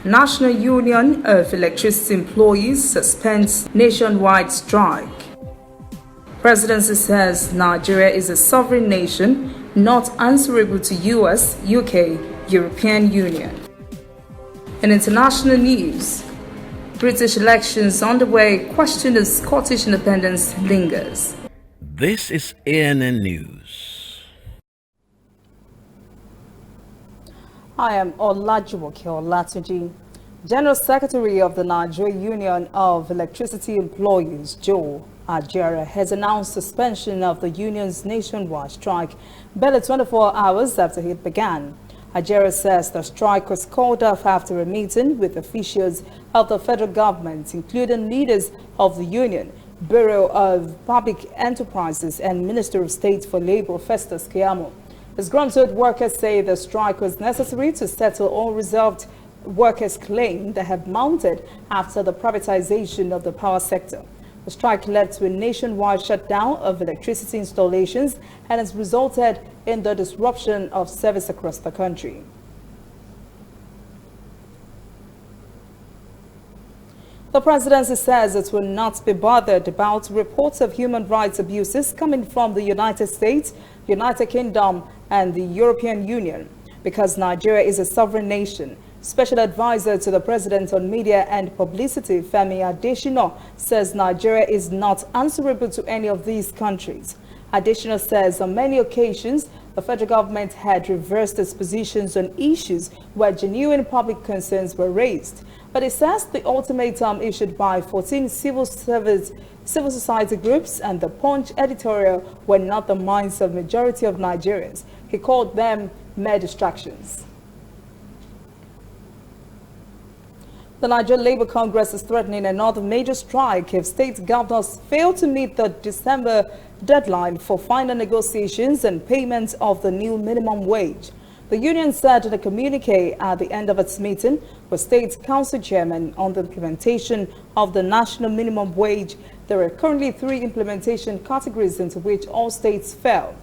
National Union of Electricity Employees suspends nationwide strike. Presidency says Nigeria is a sovereign nation, not answerable to US, UK, European Union. In international news, British elections underway, question of Scottish independence lingers. This is ANN News. I am Olajumoke Olatunji. General Secretary of the Nigeria Union of Electricity Employees, Joe Ajera, has announced suspension of the union's nationwide strike barely 24 hours after it began. Ajera says the strike was called off after a meeting with officials of the federal government, including leaders of the union, Bureau of Public Enterprises and Minister of State for Labor, Festus Keyamo. Disgruntled workers say the strike was necessary to settle all resolved workers' claims that have mounted after the privatization of the power sector. The strike led to a nationwide shutdown of electricity installations and has resulted in the disruption of service across the country. The presidency says it will not be bothered about reports of human rights abuses coming from the United States, United Kingdom, and the European Union because Nigeria is a sovereign nation. Special Advisor to the President on Media and Publicity, Femi Adesina, says Nigeria is not answerable to any of these countries. Adesina says on many occasions, the federal government had reversed its positions on issues where genuine public concerns were raised. But he says the ultimatum issued by 14 civil society groups and the Punch editorial were not the minds of majority of Nigerians. He called them mere distractions. The Nigeria Labour Congress is threatening another major strike if state governors fail to meet the December deadline for final negotiations and payment of the new minimum wage. The union said in a communique at the end of its meeting with State Council Chairman on the implementation of the national minimum wage. There are currently 3 implementation categories into which all states fell.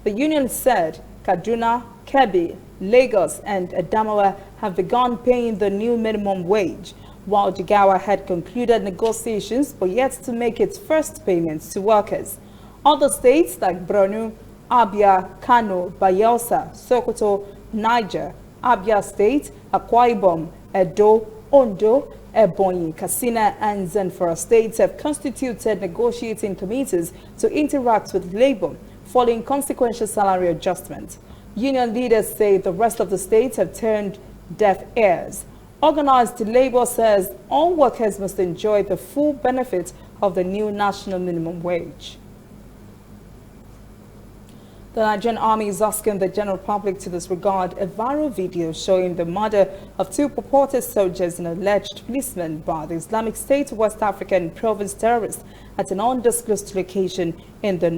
The union said Kaduna, Kebbi, Lagos and Adamawa have begun paying the new minimum wage, while Jigawa had concluded negotiations but yet to make its first payments to workers. Other states like Borno, Abia, Kano, Bayelsa, Sokoto, Niger, Abia State, Akwa Ibom, Edo, Ondo, Ebonyi, Katsina and Zamfara states have constituted negotiating committees to interact with labor following consequential salary adjustments. Union leaders say the rest of the states have turned deaf ears. Organized labor says all workers must enjoy the full benefit of the new national minimum wage. The Nigerian Army is asking the general public to disregard a viral video showing the murder of 2 purported soldiers and alleged policemen by the Islamic State West African province terrorists at an undisclosed location in the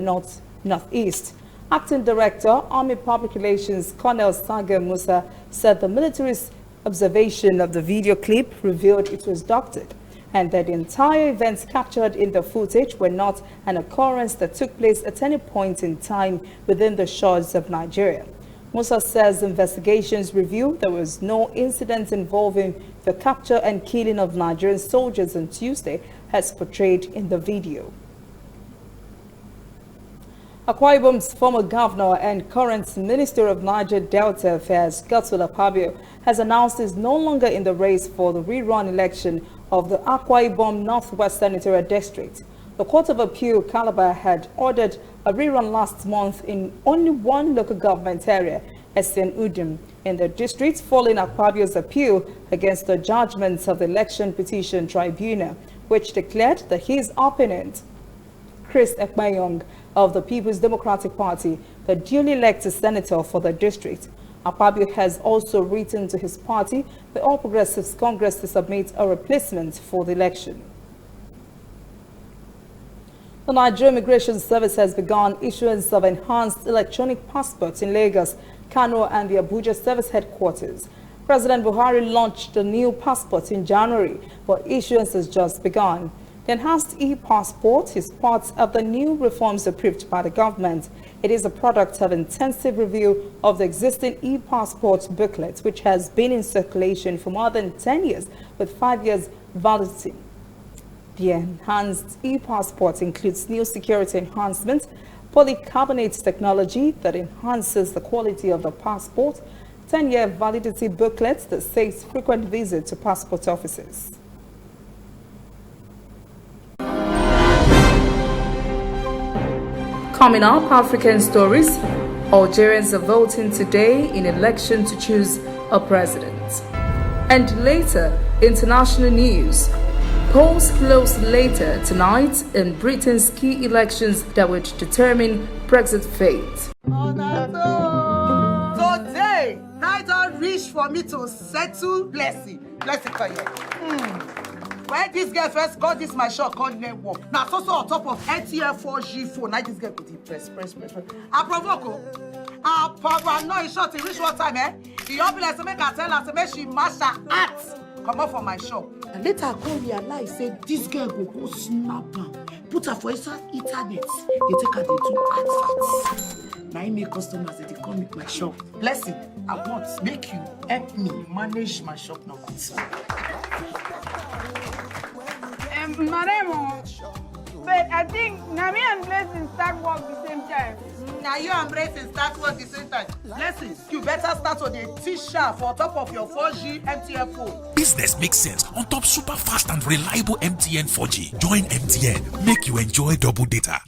northeast. Acting Director, Army Public Relations, Colonel Saga Musa, said the military's observation of the video clip revealed it was doctored and that the entire events captured in the footage were not an occurrence that took place at any point in time within the shores of Nigeria. Musa says investigations reveal there was no incident involving the capture and killing of Nigerian soldiers on Tuesday as portrayed in the video. Akwa Ibom's former governor and current Minister of Niger Delta Affairs, Godswill Akpabio, has announced he is no longer in the race for the rerun election of the Akwa Ibom Northwest Senatorial District. The Court of Appeal Calabar had ordered a rerun last month in only one local government area, Esen Udum, in the district, following Akpabio's appeal against the judgments of the Election Petition Tribunal, which declared that his opponent, Chris Ekmayong of the People's Democratic Party, the duly elected senator for the district. Akpabio has also written to his party, the All Progressives Congress, to submit a replacement for the election. The Nigerian Immigration Service has begun issuance of enhanced electronic passports in Lagos, Kano and the Abuja service headquarters. President Buhari launched the new passport in January, but issuance has just begun. The enhanced e-passport is part of the new reforms approved by the government. It is a product of intensive review of the existing e-passport booklet, which has been in circulation for more than 10 years with 5 years validity. The enhanced e-passport includes new security enhancements, polycarbonate technology that enhances the quality of the passport, 10-year validity booklets that saves frequent visits to passport offices. Coming up, African stories. Algerians are voting today in election to choose a president. And later, international news. Polls close later tonight in Britain's key elections that would determine Brexit fate. Today, night don't reach for me to settle blessing. Blessing for you. When this girl first got this my shop called network. Now so on top of NTF 4G phone. Now this girl could press. I provoke. I provoke. No, it's short. It reach what time, eh? The ambulance to make her tell her to make she mash her ass. Come up from my shop. And later I go realize say this girl go snap her. Put her for inside internet. They take her to adverts. Now I make customers that they come with my shop. Blessing, I want make you help me manage my shop now. Madam, but I think Nami and Blessing start work the same time. Now you and Blessing start work the same time. Blessing, you better start with a T-shirt for top of your 4G MTN phone. Business makes sense on top super fast and reliable MTN 4G. Join MTN, make you enjoy double data.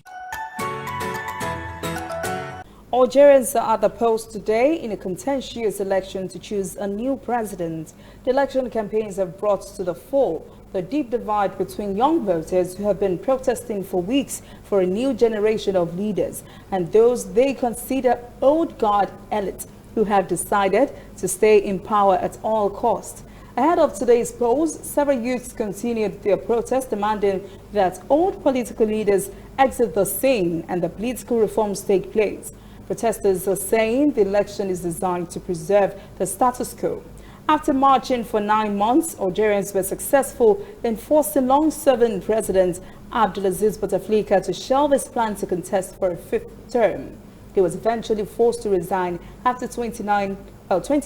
Algerians are at the polls today in a contentious election to choose a new president. The election campaigns have brought to the fore the deep divide between young voters who have been protesting for weeks for a new generation of leaders and those they consider old guard elite who have decided to stay in power at all costs. Ahead of today's polls, several youths continued their protest demanding that old political leaders exit the scene and the political reforms take place. Protesters are saying the election is designed to preserve the status quo. After marching for 9 months, Algerians were successful in forcing long-serving President Abdelaziz Bouteflika to shelve his plan to contest for a 5th term. He was eventually forced to resign after 20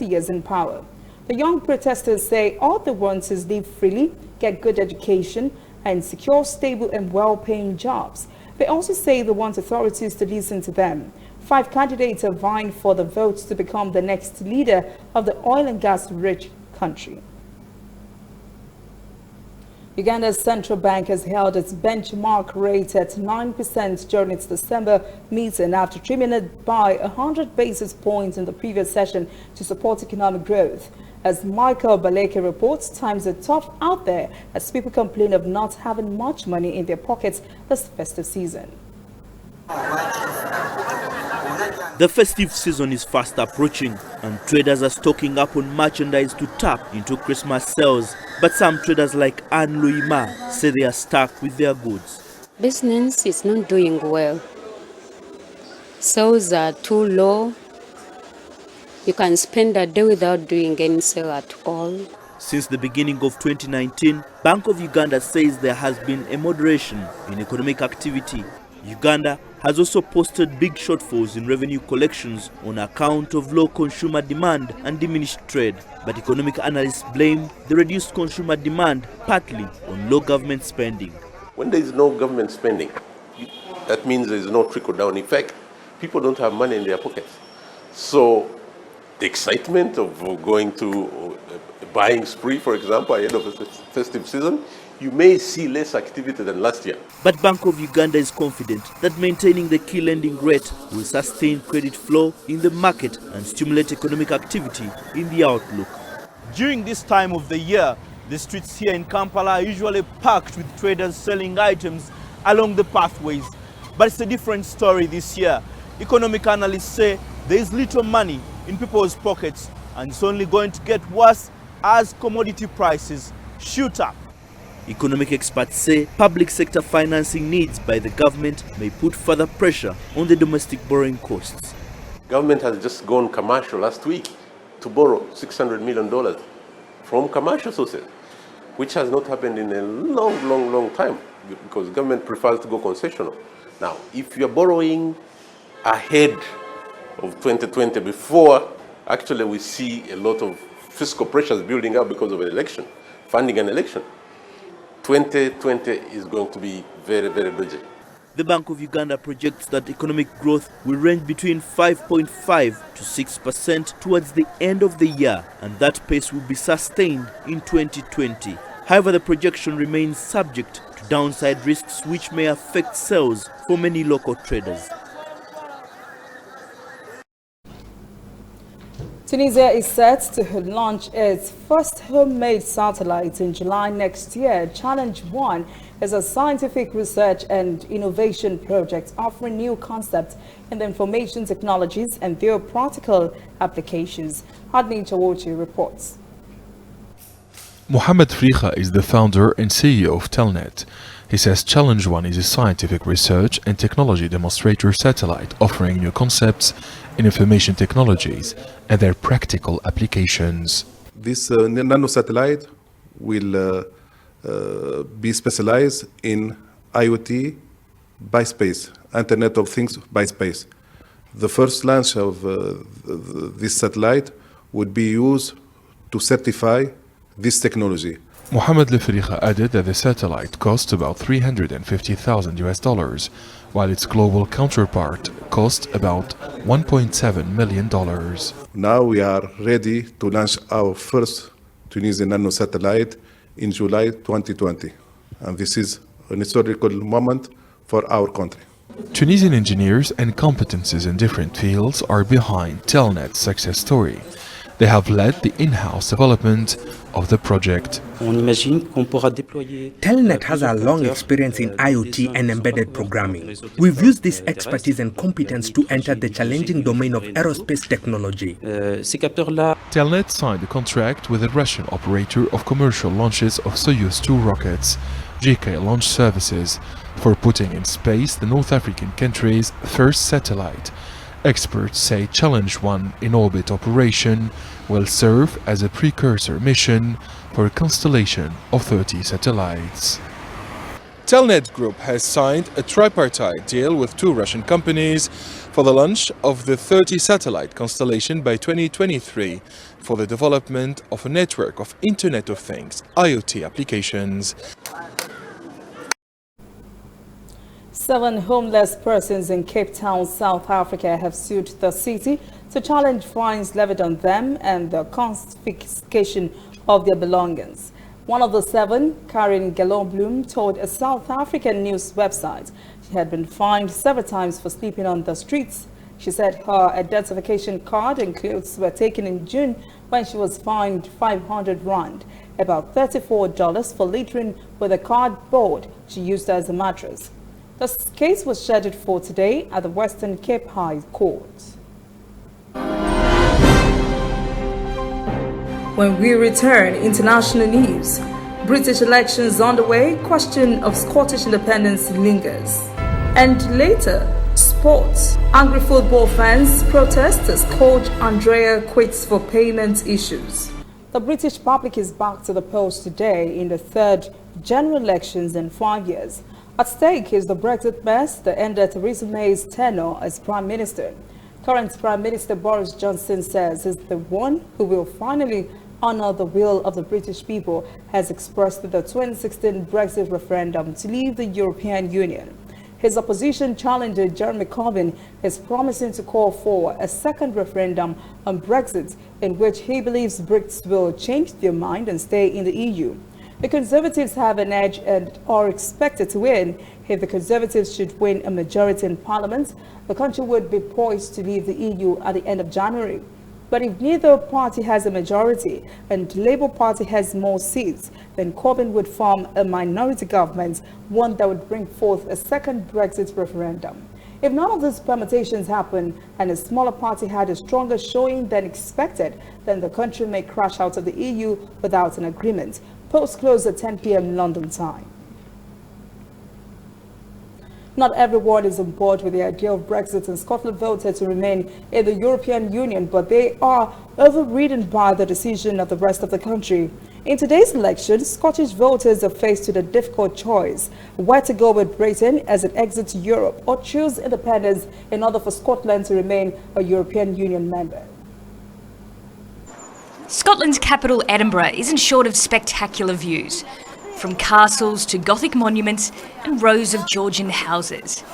years in power. The young protesters say all they want is live freely, get good education, and secure stable and well-paying jobs. They also say they want authorities to listen to them. 5 candidates are vying for the votes to become the next leader of the oil and gas-rich country. Uganda's central bank has held its benchmark rate at 9% during its December meeting after trimming it by 100 basis points in the previous session to support economic growth. As Michael Baleke reports, times are tough out there as people complain of not having much money in their pockets this festive season. The festive season is fast approaching and traders are stocking up on merchandise to tap into Christmas sales. But some traders like Anne Louima say they are stuck with their goods. Business is not doing well. Sales are too low. You can spend a day without doing any sale at all. Since the beginning of 2019, Bank of Uganda says there has been a moderation in economic activity. Uganda has also posted big shortfalls in revenue collections on account of low consumer demand and diminished trade. But economic analysts blame the reduced consumer demand partly on low government spending. When there is no government spending, that means there is no trickle-down effect. People don't have money in their pockets. So the excitement of going to a buying spree, for example, ahead of a festive season, you may see less activity than last year. But Bank of Uganda is confident that maintaining the key lending rate will sustain credit flow in the market and stimulate economic activity in the outlook. During this time of the year, the streets here in Kampala are usually packed with traders selling items along the pathways. But it's a different story this year. Economic analysts say there is little money in people's pockets and it's only going to get worse as commodity prices shoot up. Economic experts say public sector financing needs by the government may put further pressure on the domestic borrowing costs. Government has just gone commercial last week to borrow $600 million from commercial sources. which has not happened in a long time because government prefers to go concessional. Now, if you're borrowing ahead of 2020, before actually we see a lot of fiscal pressures building up because of an election, funding an election, 2020 is going to be very dodgy. The Bank of Uganda projects that economic growth will range between 5.5 to 6% towards the end of the year, and that pace will be sustained in 2020. However, the projection remains subject to downside risks which may affect sales for many local traders. Tunisia is set to launch its first homemade satellite in July next year. Challenge 1 is a scientific research and innovation project offering new concepts in the information technologies and their practical applications. Hadni Chawochi reports. Mohamed Frikha is the founder and CEO of Telnet. He says Challenge 1 is a scientific research and technology demonstrator satellite offering new concepts in information technologies and their practical applications. This nano satellite will be specialized in IoT by space, Internet of Things by space. The first launch of this satellite would be used to certify this technology. Mohamed Frikha added that the satellite cost about $350,000, while its global counterpart cost about $1.7 million. Now we are ready to launch our first Tunisian nano satellite in July 2020. And this is an historical moment for our country. Tunisian engineers and competencies in different fields are behind Telnet's success story. They have led the in-house development of the project. Telnet has a long experience in IoT and embedded programming. We've used this expertise and competence to enter the challenging domain of aerospace technology. Telnet signed a contract with the Russian operator of commercial launches of Soyuz 2 rockets, GK Launch Services, for putting in space the North African country's first satellite. Experts say Challenge 1 in orbit operation will serve as a precursor mission for a constellation of 30 satellites. Telnet Group has signed a tripartite deal with 2 Russian companies for the launch of the 30-satellite constellation by 2023 for the development of a network of Internet of Things, IoT applications. 7 homeless persons in Cape Town, South Africa have sued the city to challenge fines levied on them and the confiscation of their belongings. One of the 7, Karen Bloom, told a South African news website she had been fined several times for sleeping on the streets. She said her identification card and clothes were taken in June when she was fined 500 rand, about $34 for littering with a cardboard she used as a mattress. The case was scheduled for today at the Western Cape High Court. When we return, international news. British elections underway, question of Scottish independence lingers. And later, sports. Angry football fans protest as coach Andrea quits for payment issues. The British public is back to the polls today in the 3rd general elections in 5 years. At stake is the Brexit mess that ended Theresa May's tenure as Prime Minister. Current Prime Minister Boris Johnson says he's the one who will finally honor the will of the British people, as expressed in the 2016 Brexit referendum to leave the European Union. His opposition challenger Jeremy Corbyn is promising to call for a second referendum on Brexit, in which he believes Brits will change their mind and stay in the EU. The Conservatives have an edge and are expected to win. If the Conservatives should win a majority in Parliament, the country would be poised to leave the EU at the end of January. But if neither party has a majority and Labour Party has more seats, then Corbyn would form a minority government, one that would bring forth a second Brexit referendum. If none of these permutations happen and a smaller party had a stronger showing than expected, then the country may crash out of the EU without an agreement. Polls close at 10 p.m. London time. Not everyone is on board with the idea of Brexit, and Scotland voted to remain in the European Union, but they are overridden by the decision of the rest of the country. In today's election, Scottish voters are faced with a difficult choice: where to go with Britain as it exits Europe, or choose independence in order for Scotland to remain a European Union member. Scotland's capital, Edinburgh, isn't short of spectacular views, from castles to Gothic monuments and rows of Georgian houses.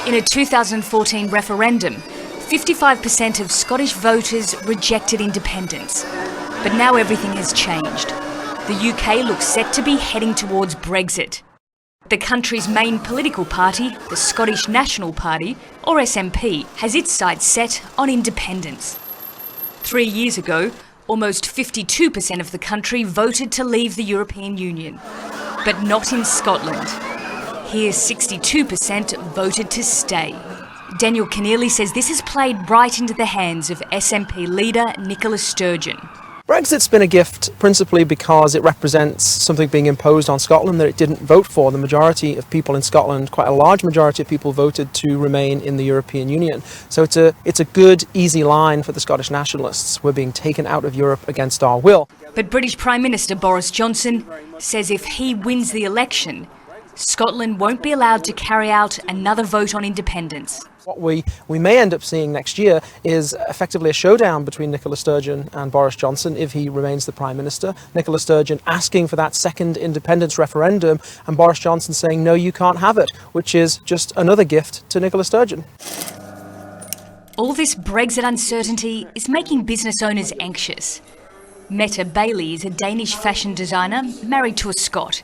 In a 2014 referendum, 55% of Scottish voters rejected independence. But now everything has changed. The UK looks set to be heading towards Brexit. The country's main political party, the Scottish National Party, or SNP, has its sights set on independence. 3 years ago, almost 52% of the country voted to leave the European Union. But not in Scotland. Here, 62% voted to stay. Daniel Keneally says this has played right into the hands of SNP leader Nicola Sturgeon. Brexit's been a gift principally because it represents something being imposed on Scotland that it didn't vote for. The majority of people in Scotland, quite a large majority of people, voted to remain in the European Union. So it's a good, easy line for the Scottish nationalists. We're being taken out of Europe against our will. But British Prime Minister Boris Johnson says if he wins the election, Scotland won't be allowed to carry out another vote on independence. What we may end up seeing next year is effectively a showdown between Nicola Sturgeon and Boris Johnson if he remains the Prime Minister. Nicola Sturgeon asking for that second independence referendum and Boris Johnson saying, no, you can't have it, which is just another gift to Nicola Sturgeon. All this Brexit uncertainty is making business owners anxious. Mette Bailey is a Danish fashion designer married to a Scot.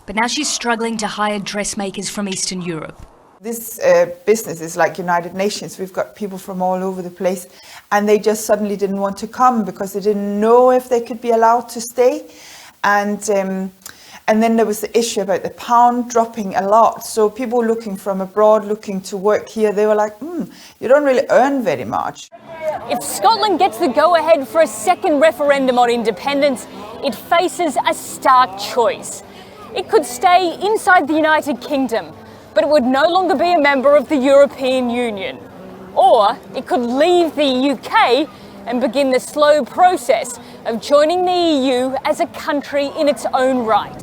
But now she's struggling to hire dressmakers from Eastern Europe. This business is like United Nations. We've got people from all over the place, and they just suddenly didn't want to come because they didn't know if they could be allowed to stay. And then there was the issue about the pound dropping a lot. So people looking from abroad, looking to work here, they were like, you don't really earn very much. If Scotland gets the go-ahead for a second referendum on independence, it faces a stark choice. It could stay inside the United Kingdom, but it would no longer be a member of the European Union. Or it could leave the UK and begin the slow process of joining the EU as a country in its own right.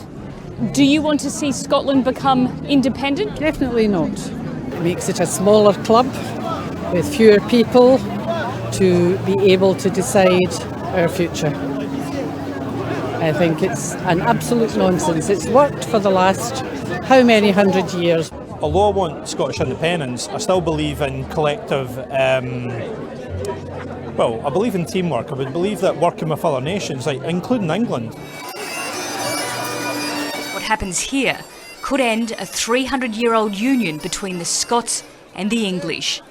Do you want to see Scotland become independent? Definitely not. It makes it a smaller club with fewer people to be able to decide our future. I think it's an absolute nonsense. It's worked for the last how many hundred years. Although I want Scottish independence, I still believe in collective, I believe in teamwork. I would believe that working with other nations, like including England. What happens here could end a 300-year-old union between the Scots and the English.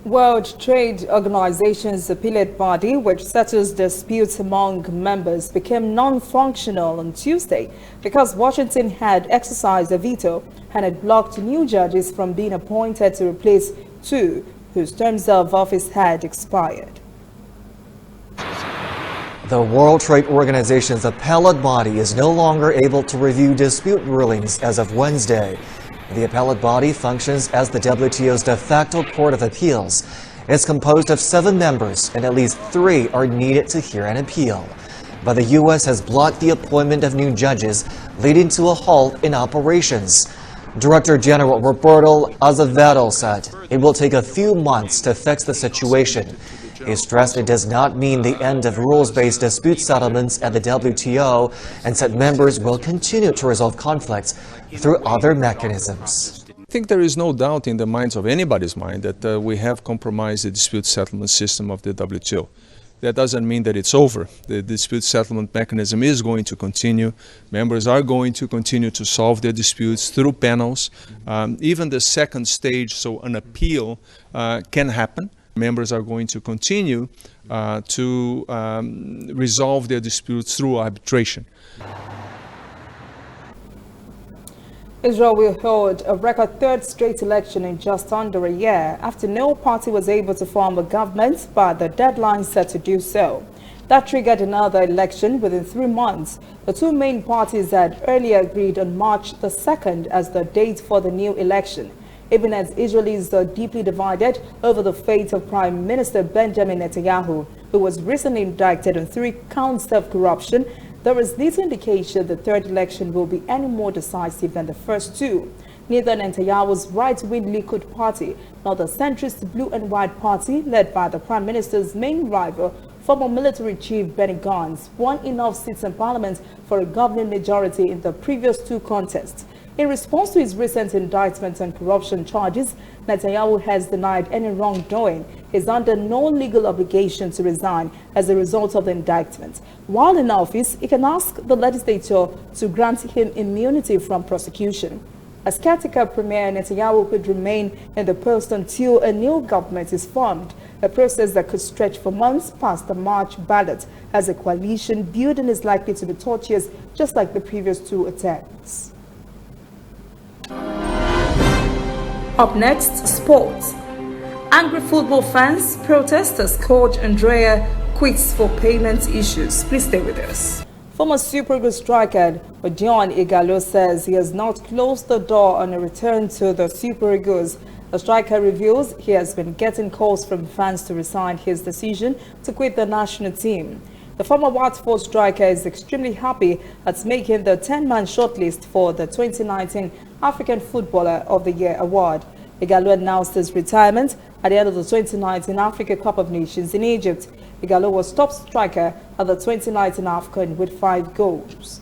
World Trade Organization's appellate body, which settles disputes among members, became non-functional on Tuesday because Washington had exercised a veto and had blocked new judges from being appointed to replace two whose terms of office had expired. The World Trade Organization's appellate body is no longer able to review dispute rulings as of Wednesday. The appellate body functions as the WTO's de facto court of appeals. It's composed of 7 members, and at least 3 are needed to hear an appeal. But the U.S. has blocked the appointment of new judges, leading to a halt in operations. Director General Roberto Azevedo said it will take a few months to fix the situation. He stressed it does not mean the end of rules-based dispute settlements at the WTO and said members will continue to resolve conflicts through other mechanisms. I think there is no doubt in the minds of anybody's mind that we have compromised the dispute settlement system of the WTO. That doesn't mean that it's over. The dispute settlement mechanism is going to continue. Members are going to continue to solve their disputes through panels. Even the second stage, so an appeal, can happen. Members are going to continue to resolve their disputes through arbitration. Israel will hold a record third straight election in just under a year after no party was able to form a government by the deadline set to do so. That triggered another election within 3 months. The two main parties had earlier agreed on March the 2nd as the date for the new election. Even as Israelis are deeply divided over the fate of Prime Minister Benjamin Netanyahu, who was recently indicted on 3 counts of corruption, there is little indication the third election will be any more decisive than the first two. Neither Netanyahu's right-wing Likud party nor the centrist Blue and White party, led by the Prime Minister's main rival, former military chief Benny Gantz, won enough seats in parliament for a governing majority in the previous 2 contests. In response to his recent indictment on corruption charges, Netanyahu has denied any wrongdoing. He is under no legal obligation to resign as a result of the indictment. While in office, he can ask the legislature to grant him immunity from prosecution. As caretaker Premier, Netanyahu could remain in the post until a new government is formed, a process that could stretch for months past the March ballot, as a coalition building is likely to be tortuous, just like the previous 2 attempts. Up next, sports. Angry football fans, protesters coach Andrea quits for payment issues. Please stay with us. Former Super Eagles striker Odion Igalo says he has not closed the door on a return to the Super Eagles. The striker reveals he has been getting calls from fans to resign his decision to quit the national team. The former Watford striker is extremely happy at making the 10-man shortlist for the 2019 African Footballer of the Year award. Igalo announced his retirement at the end of the 2019 Africa Cup of Nations in Egypt. Igalo was top striker at the 2019 AFCON with 5 goals.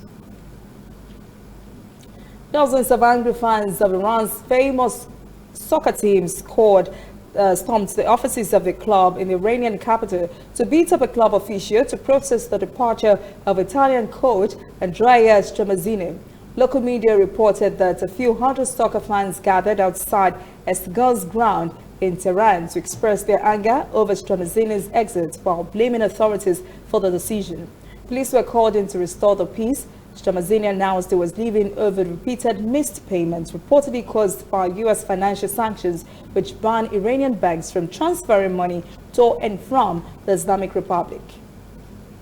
Dozens of angry fans of Iran's famous soccer team stormed the offices of the club in the Iranian capital to beat up a club official to protest the departure of Italian coach Andrea Stramazzini. Local media reported that a few hundred soccer fans gathered outside Esgar's ground in Tehran to express their anger over Stramazzini's exit while blaming authorities for the decision. Police were called in to restore the peace. Stramazzini announced he was leaving over repeated missed payments reportedly caused by U.S. financial sanctions, which ban Iranian banks from transferring money to and from the Islamic Republic.